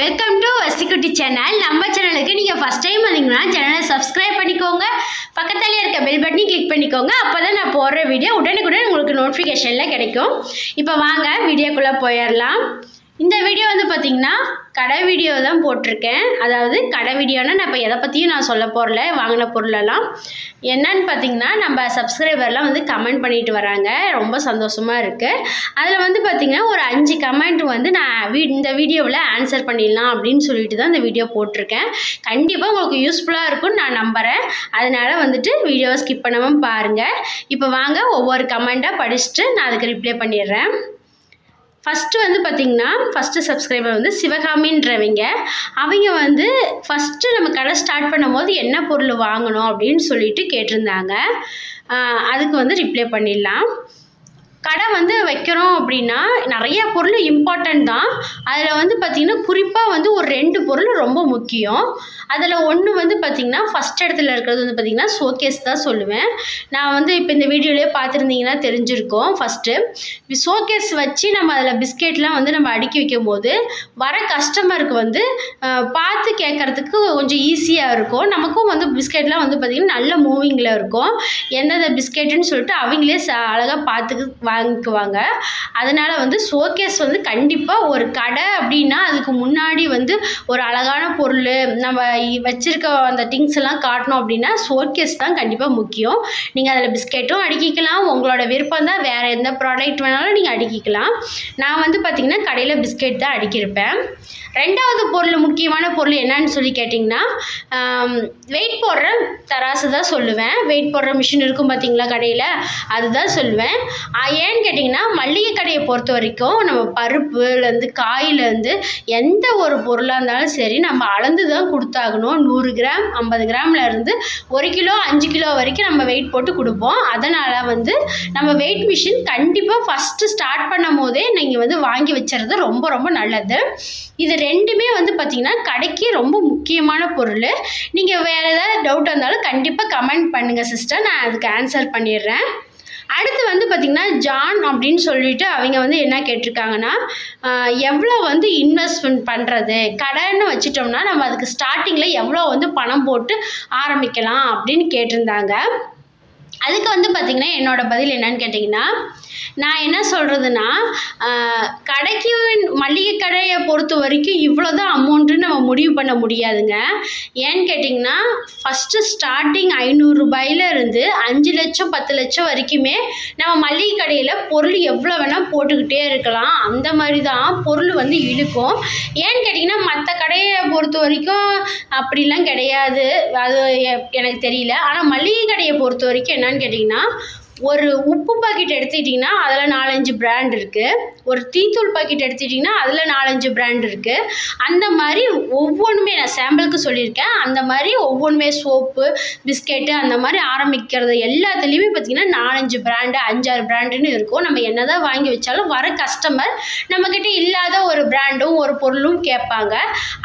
Welcome to வசிக்குட்டி channel. நம்ம சேனலுக்கு நீங்கள் ஃபஸ்ட் டைம் வந்தீங்கன்னா சேனலை சப்ஸ்கிரைப் பண்ணிக்கோங்க. பக்கத்தில் இருக்க பெல் பட்டனையும் கிளிக் பண்ணிக்கோங்க. அப்போ தான் நான் போடுற வீடியோ உடனுக்குடன் உங்களுக்கு நோட்டிஃபிகேஷனில் கிடைக்கும். இப்போ வாங்க வீடியோக்குள்ளே போயிடலாம். இந்த வீடியோ வந்து பார்த்திங்கன்னா கடை வீடியோ தான் போட்டிருக்கேன். அதாவது கடை வீடியோனால் நான் இப்போ எதை பற்றியும் நான் சொல்ல போகிறல. வாங்கின பொருளெல்லாம் என்னன்னு பார்த்திங்கன்னா நம்ம சப்ஸ்கிரைபர்லாம் வந்து கமெண்ட் பண்ணிட்டு வராங்க. ரொம்ப சந்தோஷமாக இருக்குது. அதில் வந்து பார்த்திங்கன்னா ஒரு 5 கமெண்ட் வந்து நான் இந்த வீடியோவில் ஆன்சர் பண்ணிடலாம் அப்படின்னு சொல்லிட்டு தான் இந்த வீடியோ போட்டிருக்கேன். கண்டிப்பாக உங்களுக்கு யூஸ்ஃபுல்லாக இருக்கும்னு நான் நம்புகிறேன். அதனால் வந்துட்டு வீடியோவை ஸ்கிப் பண்ணாமல் பாருங்கள். இப்போ வாங்க ஒவ்வொரு கமெண்ட்டாக படிச்சுட்டு நான் அதுக்கு ரிப்ளை பண்ணிடுறேன். ஃபஸ்ட்டு வந்து பார்த்திங்கன்னா ஃபஸ்ட்டு சப்ஸ்கிரைபர் வந்து சிவகாமின்றவங்க. அவங்க வந்து ஃபஸ்ட்டு நம்ம கடை ஸ்டார்ட் பண்ணும்போது என்ன பொருள் வாங்கணும் அப்படின்னு சொல்லிட்டு கேட்டிருந்தாங்க. அதுக்கு வந்து ரிப்ளை பண்ணிடலாம். கடை வந்து வைக்கிறோம் அப்படின்னா நிறைய பொருள் இம்பார்ட்டண்ட் தான். அதில் வந்து பார்த்திங்கன்னா குறிப்பாக வந்து ஒரு 2 பொருள் ரொம்ப முக்கியம். அதில் ஒன்று வந்து பார்த்திங்கன்னா ஃபஸ்ட் இடத்துல இருக்கிறது வந்து பார்த்திங்கன்னா ஷோகேஸ் தான் சொல்லுவேன். நான் வந்து இப்போ இந்த வீடியோலேயே பார்த்துருந்தீங்கன்னா தெரிஞ்சிருக்கோம். ஃபஸ்ட்டு ஷோகேஸ் வச்சு நம்ம அதில் பிஸ்கெட்லாம் வந்து நம்ம அடுக்கி வைக்கும் போது வர கஸ்டமருக்கு வந்து பார்த்து கேட்குறதுக்கு கொஞ்சம் ஈஸியாக இருக்கும். நமக்கும் வந்து பிஸ்கெட்லாம் வந்து பார்த்திங்கன்னா நல்ல மூவிங்கில் இருக்கும். எந்தெந்த பிஸ்கெட்டுன்னு சொல்லிட்டு அவங்களே அழகாக பார்த்து வாங்கிக்குவாங்க. அதனால் வந்து ஷோகேஸ் வந்து கண்டிப்பாக ஒரு கடை அப்படின்னா அதுக்கு முன்னாடி வந்து ஒரு அழகான பொருள் நம்ம வச்சுருக்க அந்த திங்ஸ் எல்லாம் காட்டணும் அப்படின்னா ஷோகேஸ் தான் கண்டிப்பாக முக்கியம். நீங்கள் அதில் பிஸ்கெட்டும் அடுக்கிக்கலாம். உங்களோட விருப்பம் தான். வேறு எந்த ப்ராடக்ட் வேணாலும் நீங்கள் அடுக்கிக்கலாம். நான் வந்து பார்த்திங்கன்னா கடையில் பிஸ்கெட் தான் அடுக்கியிருப்பேன். 2வது பொருள் முக்கியமான பொருள் என்னன்னு சொல்லி கேட்டிங்கன்னா வெயிட் போடுற தராசு தான் சொல்லுவேன். வெயிட் போடுற மிஷின் இருக்கும் பார்த்திங்களா கடையில், அதுதான் சொல்லுவேன். ஏன்னு கேட்டிங்கன்னா மளிகை கடையை பொறுத்த வரைக்கும் நம்ம பருப்புலேருந்து காயிலேருந்து எந்த ஒரு பொருளாக இருந்தாலும் சரி நம்ம அளந்து தான் கொடுத்தாகணும். 100 கிராம் 50 கிராம்லேருந்து 1 கிலோ 5 கிலோ வரைக்கும் நம்ம வெயிட் போட்டு கொடுப்போம். அதனால் வந்து நம்ம வெயிட் மிஷின் கண்டிப்பாக ஃபஸ்ட்டு ஸ்டார்ட் பண்ணும் போதே நீங்கள் வந்து வாங்கி வச்சுறது ரொம்ப ரொம்ப நல்லது. இது 2மே வந்து பார்த்திங்கன்னா கடைக்கு ரொம்ப முக்கியமான பொருள். நீங்கள் வேறு ஏதாவது டவுட் இருந்தாலும் கண்டிப்பாக கமெண்ட் பண்ணுங்கள் சிஸ்டர், நான் அதுக்கு ஆன்சர் பண்ணிடுறேன். அடுத்து வந்து பார்த்திங்கன்னா ஜான் அப்படின்னு சொல்லிட்டு அவங்க வந்து என்ன கேட்டிருக்காங்கன்னா எவ்வளோ வந்து இன்வெஸ்ட்மெண்ட் பண்ணுறது, கடைன்னு வச்சிட்டோம்னா நம்ம அதுக்கு ஸ்டார்டிங்கில் எவ்வளோ வந்து பணம் போட்டு ஆரம்பிக்கலாம் அப்படின்னு கேட்டிருந்தாங்க. அதுக்கு வந்து பார்த்திங்கன்னா என்னோடய பதில் என்னன்னு கேட்டிங்கன்னா நான் என்ன சொல்கிறதுனா கடைக்கு மளிகை கடையை பொறுத்த வரைக்கும் இவ்வளோ தான் அமௌண்ட்டுன்னு நம்ம முடிவு பண்ண முடியாதுங்க. ஏன்னு கேட்டிங்கன்னா ஃபஸ்ட்டு ஸ்டார்டிங் 500 ரூபாயிலிருந்து 5 லட்சம் 10 லட்சம் வரைக்குமே நம்ம மளிகை கடையில் பொருள் எவ்வளோ வேணால் போட்டுக்கிட்டே இருக்கலாம். அந்த மாதிரி தான் பொருள் வந்து இழுக்கும். ஏன்னு கேட்டிங்கன்னா மற்ற கடையை பொறுத்த வரைக்கும் அப்படிலாம் கிடையாது. அது எனக்கு தெரியல. ஆனால் மளிகை கடையை பொறுத்த வரைக்கும் என்னன்னு கேட்டிங்கன்னா ஒரு உப்பு பாக்கெட் எடுத்துக்கிட்டிங்கன்னா அதில் 4-5 பிராண்ட் இருக்குது. ஒரு டீத்தூள் பாக்கெட் எடுத்துக்கிட்டிங்கன்னா அதில் 4-5 பிராண்ட் இருக்குது. அந்த மாதிரி ஒவ்வொன்றுமே நான் சாம்பிளுக்கு சொல்லியிருக்கேன். அந்த மாதிரி ஒவ்வொன்றுமே சோப்பு பிஸ்கெட்டு அந்த மாதிரி ஆரம்பிக்கிறது எல்லாத்துலேயுமே பார்த்திங்கன்னா 4-5 பிராண்டு 5-6 பிராண்டுன்னு இருக்கும். நம்ம என்ன தான் வாங்கி வச்சாலும் வர கஸ்டமர் நம்மக்கிட்ட இல்லாத ஒரு பிராண்டும் ஒரு பொருளும் கேட்பாங்க.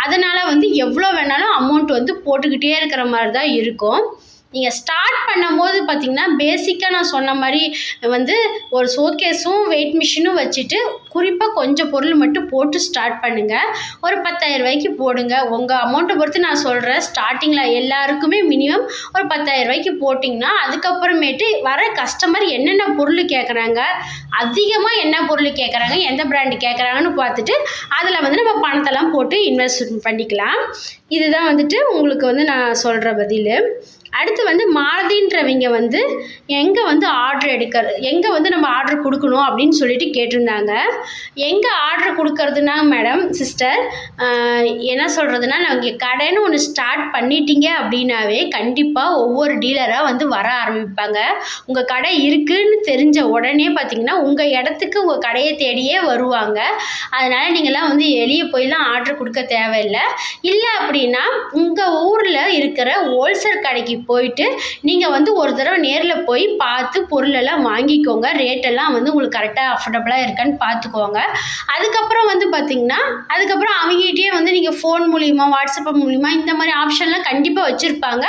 அதனால் வந்து எவ்வளோ வேணாலும் அமௌண்ட் வந்து போட்டுக்கிட்டே இருக்கிற மாதிரி தான் இருக்கும். நீங்கள் ஸ்டார்ட் பண்ணும்போது பார்த்திங்கன்னா பேசிக்காக நான் சொன்ன மாதிரி வந்து ஒரு ஷோகேஸும் வெயிட் மிஷினும் வச்சுட்டு குறிப்பாக கொஞ்சம் பொருள் மட்டும் போட்டு ஸ்டார்ட் பண்ணுங்கள். ஒரு 10,000 ரூபாய்க்கு போடுங்க. உங்கள் அமௌண்ட்டை பொறுத்து நான் சொல்கிறேன். ஸ்டார்டிங்கில் எல்லாருக்குமே மினிமம் ஒரு 10,000 ரூபாய்க்கு போட்டிங்கன்னா அதுக்கப்புறமேட்டு வர கஸ்டமர் என்னென்ன பொருள் கேட்குறாங்க, அதிகமாக என்ன பொருள் கேட்குறாங்க, எந்த பிராண்டு கேட்குறாங்கன்னு பார்த்துட்டு அதில் வந்து நம்ம பணத்தெல்லாம் போட்டு இன்வெஸ்ட் பண்ணிக்கலாம். இதுதான் வந்துட்டு உங்களுக்கு வந்து நான் சொல்கிற பதில். அடுத்து வந்து மாலதின்றவங்க வந்து எங்கே வந்து ஆர்டர் எங்கே வந்து நம்ம ஆர்டர் கொடுக்கணும் அப்படின்னு சொல்லிட்டு கேட்டிருந்தாங்க. எங்கே ஆர்டர் கொடுக்கறதுனா மேடம் சிஸ்டர் என்ன சொல்கிறதுனா நீங்கள் கடைன்னு ஒன்று ஸ்டார்ட் பண்ணிட்டீங்க அப்படின்னாவே கண்டிப்பாக ஒவ்வொரு டீலராக வந்து வர ஆரம்பிப்பாங்க. உங்கள் கடை இருக்குதுன்னு தெரிஞ்ச உடனே பார்த்திங்கன்னா உங்கள் இடத்துக்கு உங்கள் கடையை தேடியே வருவாங்க. அதனால் நீங்கள்லாம் வந்து வெளியே போயெல்லாம் ஆர்டர் கொடுக்க தேவையில்லை. இல்லை அப்படின்னா உங்கள் ஊரில் இருக்கிற ஹோல்சேல் கடைக்கு போயிட்டு நீங்கள் வந்து ஒரு தடவை நேரில் போய் பார்த்து பொருளெல்லாம் வாங்கிக்கோங்க. ரேட்டெல்லாம் வந்து உங்களுக்கு கரெக்டாக அஃபோர்டபுளாக இருக்கான்னு பார்த்துக்கோங்க. அதுக்கப்புறம் வந்து பார்த்திங்கன்னா அதுக்கப்புறம் அவங்ககிட்டயே வந்து நீங்கள் ஃபோன் மூலிமா வாட்ஸ்அப் மூலிமா இந்த மாதிரி ஆப்ஷன்லாம் கண்டிப்பாக வச்சுருப்பாங்க.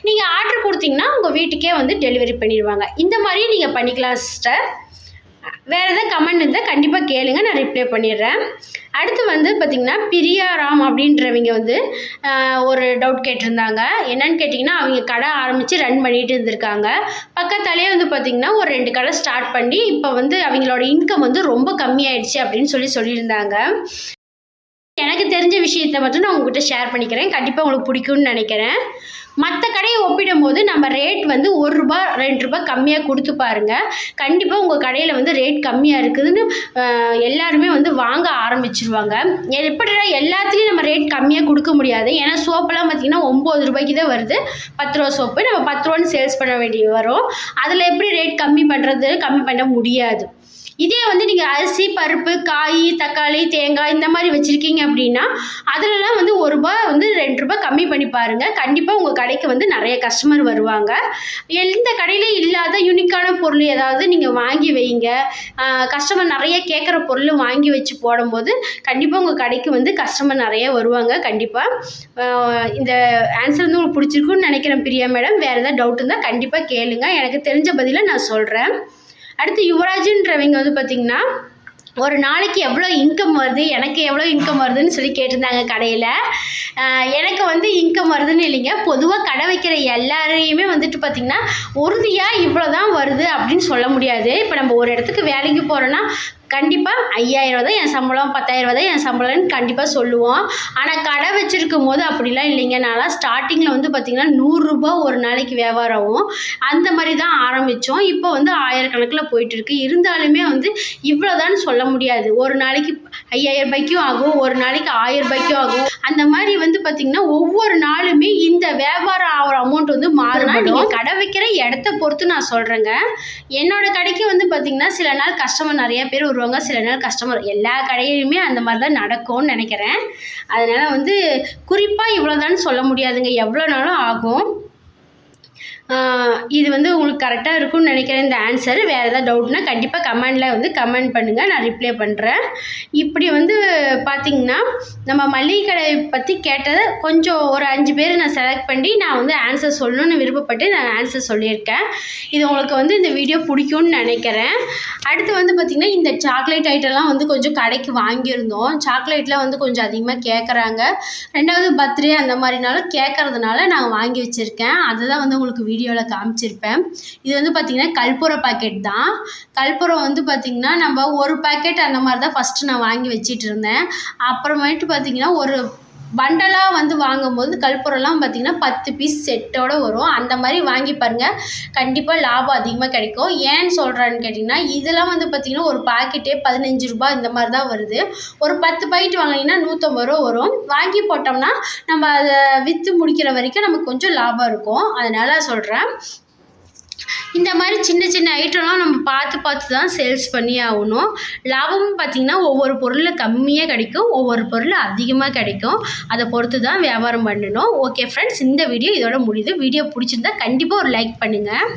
நீங்கள் ஆர்டர் கொடுத்தீங்கன்னா உங்கள் வீட்டுக்கே வந்து டெலிவரி பண்ணிடுவாங்க. இந்த மாதிரி நீங்கள் பண்ணிக்கலாம் சிஸ்டர். வேறு எதாவது கமெண்ட் இருந்தால் கண்டிப்பாக கேளுங்க, நான் ரிப்ளை பண்ணிடுறேன். அடுத்து வந்து பார்த்திங்கன்னா பிரியாராம் அப்படின்றவங்க வந்து ஒரு டவுட் கேட்டிருந்தாங்க. என்னன்னு கேட்டிங்கன்னா, அவங்க கடை ஆரம்பித்து ரன் பண்ணிட்டு இருந்திருக்காங்க. பக்கத்தாலேயே வந்து பார்த்திங்கன்னா ஒரு 2 கடை ஸ்டார்ட் பண்ணி இப்போ வந்து அவங்களோட இன்கம் வந்து ரொம்ப கம்மியாயிடுச்சு அப்படின்னு சொல்லியிருந்தாங்க. எனக்கு தெரிஞ்ச விஷயத்தை மட்டும் நான் உங்ககிட்ட ஷேர் பண்ணிக்கிறேன். கண்டிப்பாக உங்களுக்கு பிடிக்கும்னு நினைக்கிறேன். மற்ற கடையை ஒப்பிடும் போது நம்ம ரேட் வந்து ₹1 ₹2 கம்மியாக கொடுத்து பாருங்கள். கண்டிப்பாக உங்கள் கடையில் வந்து ரேட் கம்மியாக இருக்குதுன்னு எல்லாருமே வந்து வாங்க ஆரம்பிச்சிருவாங்க. எப்படிடா எல்லாத்துலேயும் நம்ம ரேட் கம்மியாக கொடுக்க முடியாது. ஏன்னா சோப்பெல்லாம் பார்த்திங்கன்னா ₹9 தான் வருது. ₹10 சோப்பு நம்ம ₹10 சேல்ஸ் பண்ண வேண்டிய வரும். அதில் எப்படி ரேட் கம்மி பண்ண முடியாது. இதே வந்து நீங்கள் அரிசி, பருப்பு, காய், தக்காளி, தேங்காய் இந்த மாதிரி வச்சுருக்கீங்க அப்படின்னா அதிலலாம் வந்து ₹1 வந்து ₹2 கம்மி பண்ணி பாருங்கள். கண்டிப்பாக உங்கள் கடைக்கு வந்து நிறைய கஸ்டமர் வருவாங்க. எந்த கடையிலையும் இல்லாத யூனிக்கான பொருள் ஏதாவது நீங்கள் வாங்கி வைங்க. கஸ்டமர் நிறைய கேட்குற பொருள் வாங்கி வச்சு போடும்போது கண்டிப்பாக உங்கள் கடைக்கு வந்து கஸ்டமர் நிறைய வருவாங்க. கண்டிப்பாக இந்த ஆன்சர் வந்து உங்களுக்கு பிடிச்சிருக்குன்னு நினைக்கிறேன் பிரியா மேடம். வேறு ஏதாவது டவுட் இருந்தால் கண்டிப்பாக கேளுங்க. எனக்கு தெரிஞ்ச பதிலை நான் சொல்கிறேன். அடுத்து யுவராஜுன்றவங்க வந்து பார்த்திங்கன்னா, ஒரு நாளைக்கு எவ்வளோ இன்கம் வருது, எனக்கு எவ்வளோ இன்கம் வருதுன்னு சொல்லி கேட்டிருந்தாங்க கடையில். எனக்கு வந்து இன்கம் வருதுன்னு இல்லைங்க, பொதுவாக கடை வைக்கிற எல்லாரையுமே வந்துட்டு பார்த்திங்கன்னா உறுதியாக இவ்வளோ தான் வருது அப்படின்னு சொல்ல முடியாது. இப்போ நம்ம ஒரு இடத்துக்கு வேலைக்கு போகிறோன்னா கண்டிப்பாக 5000 தான் என் சம்பளம், 10,000 தான் என் சம்பளம்னு கண்டிப்பாக சொல்லுவோம். ஆனால் கடை வச்சுருக்கும் போது அப்படிலாம் இல்லைங்க. நான்லாம் ஸ்டார்டிங்கில் வந்து பார்த்திங்கன்னா ₹100 ஒரு நாளைக்கு வியாபாரம் ஆகும். அந்த மாதிரி தான் ஆரம்பித்தோம். இப்போ வந்து 1000 கணக்கில் போயிட்டுருக்கு. இருந்தாலுமே வந்து இவ்வளோதான்னு சொல்ல முடியாது. ஒரு நாளைக்கு ₹5000 ஆகும், ஒரு நாளைக்கு ₹1000 ஆகும். அந்த மாதிரி வந்து பார்த்திங்கன்னா ஒவ்வொரு நாளுமே இந்த வியாபாரம் ஆகிற அமௌண்ட் வந்து மாறுனா நீங்கள் கடை வைக்கிற இடத்த பொறுத்து நான் சொல்கிறேங்க. என்னோடய கடைக்கு வந்து பார்த்திங்கன்னா சில நாள் கஸ்டமர் நிறைய பேர் வருவாங்க, சில நாள் கஸ்டமர் எல்லா கடையிலுமே அந்த மாதிரி தான் நடக்கும்னு நினைக்கிறேன். அதனால் வந்து குறிப்பாக இவ்வளோதான்னு சொல்ல முடியாதுங்க, எவ்வளோ நாளும் ஆகும். இது வந்து உங்களுக்கு கரெக்டாக இருக்கும்னு நினைக்கிறேன் இந்த ஆன்சர். வேறு ஏதாவது டவுட்னா கண்டிப்பாக கமெண்டில் வந்து கமெண்ட் பண்ணுங்கள், நான் ரிப்ளை பண்ணுறேன். இப்படி வந்து பார்த்திங்கன்னா நம்ம மளிகை கடை பற்றி கேட்டதை கொஞ்சம் ஒரு 5 பேர் நான் செலக்ட் பண்ணி நான் வந்து ஆன்சர் சொல்லணும்னு விருப்பப்பட்டு நான் ஆன்சர் சொல்லியிருக்கேன். இது உங்களுக்கு வந்து இந்த வீடியோ பிடிக்கும்னு நினைக்கிறேன். அடுத்து வந்து பார்த்திங்கன்னா இந்த சாக்லேட் ஐட்டம்லாம் வந்து கொஞ்சம் கடைக்கு வாங்கியிருந்தோம். சாக்லேட்லாம் வந்து கொஞ்சம் அதிகமாக கேட்குறாங்க. 2வது பர்த்டே அந்த மாதிரினாலும் கேட்குறதுனால நான் வாங்கி வச்சுருக்கேன். அதுதான் வந்து உங்களுக்கு வீடியோவில் காமிச்சிருப்பேன். இது வந்து பார்த்திங்கன்னா கற்பூர பாக்கெட் தான். கற்பூரம் வந்து பார்த்திங்கன்னா நம்ம ஒரு பாக்கெட் அந்த மாதிரி தான் ஃபஸ்ட்டு நான் வாங்கி வச்சிட்டு இருந்தேன். அப்புறமேட்டு பார்த்திங்கன்னா ஒரு பண்டலாக வந்து வாங்கும்போது கற்பூரம்லாம் பார்த்திங்கன்னா 10 பீஸ் செட்டோடு வரும். அந்த மாதிரி வாங்கி பாருங்கள், கண்டிப்பாக லாபம் அதிகமாக கிடைக்கும். ஏன்னு சொல்கிறேன்னு கேட்டிங்கன்னா இதெல்லாம் வந்து பார்த்திங்கன்னா ஒரு பாக்கெட்டே ₹15 இந்த மாதிரி தான் வருது. ஒரு 10 பாக்கெட் வாங்கினீங்கன்னா ₹150 வரும். வாங்கி போட்டோம்னா நம்ம அதை விற்று முடிக்கிற வரைக்கும் நமக்கு கொஞ்சம் லாபம் இருக்கும். அதனால் சொல்கிறேன், இந்த மாதிரி சின்ன சின்ன ஐட்டம்லாம் நம்ம பார்த்து தான் சேல்ஸ் பண்ணி ஆகணும். லாபமும் பார்த்திங்கன்னா ஒவ்வொரு பொருளில் கம்மியாக கிடைக்கும், ஒவ்வொரு பொருள் அதிகமாக கிடைக்கும். அதை பொறுத்து தான் வியாபாரம் பண்ணணும். ஓகே ஃப்ரெண்ட்ஸ், இந்த வீடியோ இதோட முடியுது. வீடியோ பிடிச்சிருந்தா கண்டிப்பாக ஒரு லைக் பண்ணுங்கள்.